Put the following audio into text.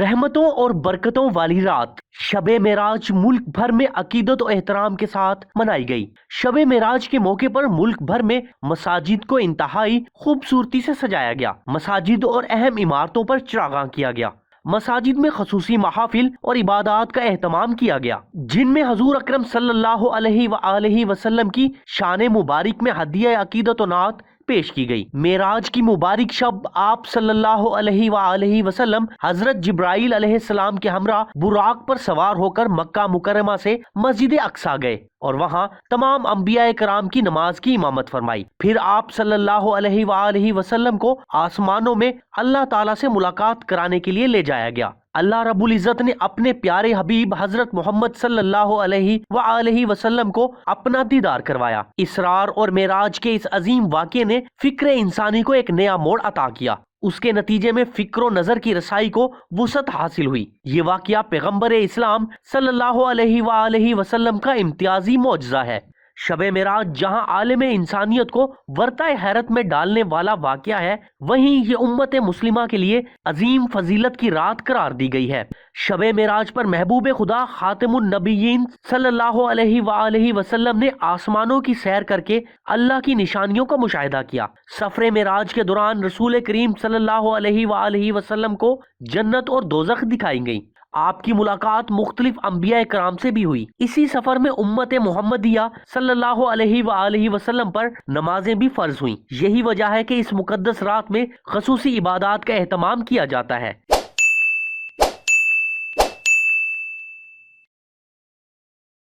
رحمتوں اور برکتوں والی رات شب معراج ملک بھر میں عقیدت و احترام کے ساتھ منائی گئی۔ شب معراج کے موقع پر ملک بھر میں مساجد کو انتہائی خوبصورتی سے سجایا گیا۔ مساجد اور اہم عمارتوں پر چراغاں کیا گیا۔ مساجد میں خصوصی محافل اور عبادات کا اہتمام کیا گیا، جن میں حضور اکرم صلی اللہ علیہ وآلہ وسلم کی شان مبارک میں ہدیہ عقیدت و نعت پیش کی گئی۔ معراج کی مبارک شب آپ صلی اللہ علیہ وآلہ وسلم حضرت جبرائیل علیہ السلام کے ہمراہ براق پر سوار ہو کر مکہ مکرمہ سے مسجد اقصی گئے اور وہاں تمام انبیاء کرام کی نماز کی امامت فرمائی۔ پھر آپ صلی اللہ علیہ وآلہ وسلم کو آسمانوں میں اللہ تعالیٰ سے ملاقات کرانے کے لیے لے جایا گیا۔ اللہ رب العزت نے اپنے پیارے حبیب حضرت محمد صلی اللہ علیہ وآلہ وسلم کو اپنا دیدار کروایا۔ اسرار اور معراج کے اس عظیم واقعے نے فکر انسانی کو ایک نیا موڑ عطا کیا۔ اس کے نتیجے میں فکر و نظر کی رسائی کو وسعت حاصل ہوئی۔ یہ واقعہ پیغمبر اسلام صلی اللہ علیہ وآلہ وسلم کا امتیازی معجزہ ہے۔ شب معراج جہاں عالم انسانیت کو ورطہ حیرت میں ڈالنے والا واقعہ ہے، وہیں یہ امت مسلمہ کے لیے عظیم فضیلت کی رات قرار دی گئی ہے۔ شب معراج پر محبوب خدا خاتم النبیین صلی اللہ علیہ وآلہ وسلم نے آسمانوں کی سیر کر کے اللہ کی نشانیوں کا مشاہدہ کیا۔ سفر معراج کے دوران رسول کریم صلی اللہ علیہ وآلہ وسلم کو جنت اور دوزخ دکھائی گئی۔ آپ کی ملاقات مختلف انبیاء کرام سے بھی ہوئی۔ اسی سفر میں امت محمدیہ صلی اللہ علیہ وآلہ وسلم پر نمازیں بھی فرض ہوئیں۔ یہی وجہ ہے کہ اس مقدس رات میں خصوصی عبادات کا اہتمام کیا جاتا ہے۔